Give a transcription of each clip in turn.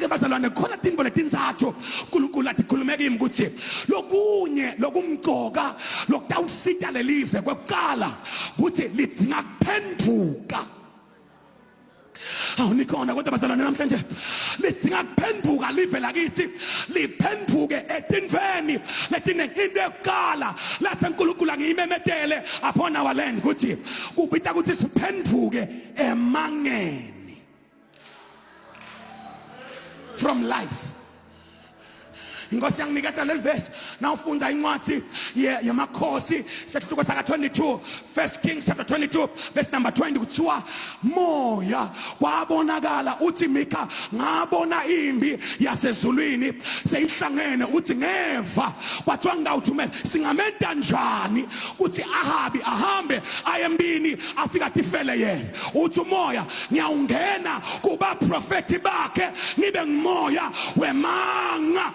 ke bazalwane khona tinto letintsathu uNkulunkulu athi khulumeka kimi ukuthi lokunye lokumgcoka lokutawusita lelive kwekuqala ukuthi lidinga kuphenduka. Awunikhona kodwa bazalwane namhlanje lidinga kuphenduka live lakithi liphenduke etintweni letinenge. Into yokuqala lathi uNkulunkulu angiyimemetele upon our land ukuthi ubita ukuthi siphenduke emangeni from lies. Inkosi yanginiketa leli verse nawufunda incwadi yamakhosi sesihluko saka 22 First Kings chapter 22 verse number 20 kuthiwa moya kwabonakala uthi Mika ngabona impi yasezulwini seyihlangene uthi ngeva kwathiwa ngawuthumela singamenta njani ukuthi Ahabi ahambe ayembini afika tifele yena. Uthi umoya ngiyawungena kuba prophet bakhe ngibe ngimoya wemanga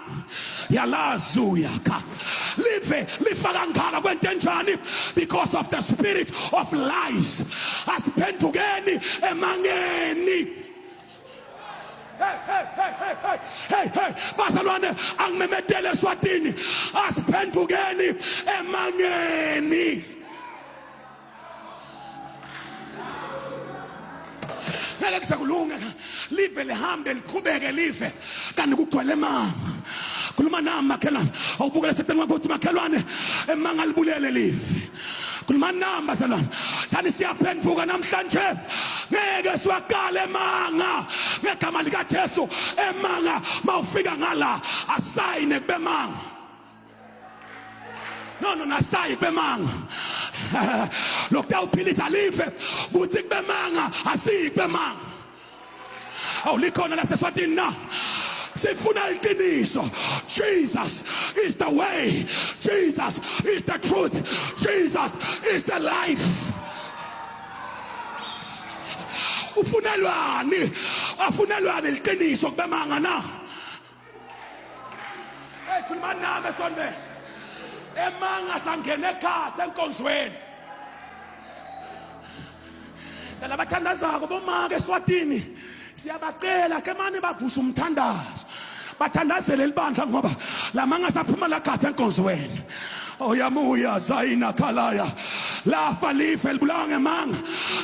yalazuyaka live lifaka ngala kwentenjani because of the spirit of lies. Asiphendukeni emangeni. Hey bazalwane angimemetele Eswatini asiphendukeni emangeni. Ngeke kusekulunge live lihambe liqhubeke live kanti kugcwele emanga. Kuluma nami makhelwane awubukele setani wakho uthi makhelwane emanga libulele live. Kuluma nami bazalwane thani siyaphenduka namhlanje ngeke siwaqale emanga ngegama lika Jesu. Emanga mawufika ngala asayine kube emanga. No nasayi kube emanga. Lokutawuphilisa live kuthi kube emanga asiyi kube emanga. Awulikhona laseSwatini na sifuna iqiniso. Jesus is the way, Jesus is the truth, Jesus is the life. Ufunelwani afunelwani iqiniso kube emanga na. Hey khuluma nami esonde emanga sangena ekhaya enkonzweni. Labathandazako bomanga eSwatini siyabacela ke manje bavusa umthandazo bathandazele libandla ngoba lamanga saphuma la khatha enkonzweni. Oyamuya Zaina Kalaya lafa life libulawa ngemanga.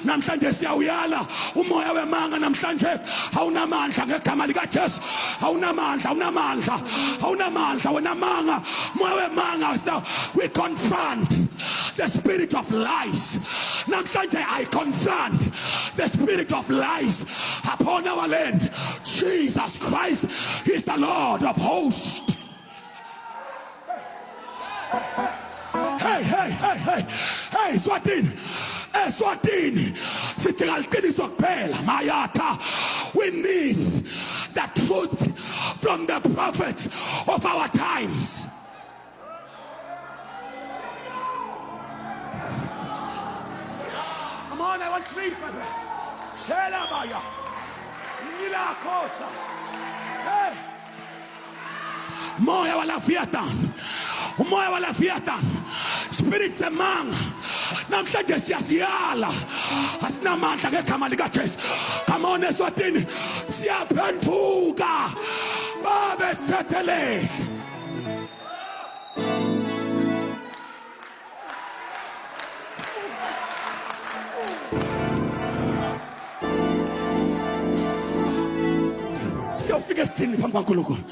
Namhlanje siyawuyala umoya wemanga namhlanje awunamandla ngegama lika Jesu. Awunamandla wena manga moya wemanga. So we confront the spirit of lies. Namhlanje I confront the spirit of lies upon our land. Jesus Christ is the Lord of hosts. Hey Eswatini sidinga iqiniso kuphela mayatha. We need the truth from the prophets of our times. Come on, I want three for that. Shela baya nila kosa. Hey moya wala fiatan. Umoya wala fiatan. Spirit semanga namhlanje siyasiyala asina mandla ngegama lika Jesu. Come on Eswatini siyaphenduka babe sethele. Siyofika esithini phambi kaNkulunkulu.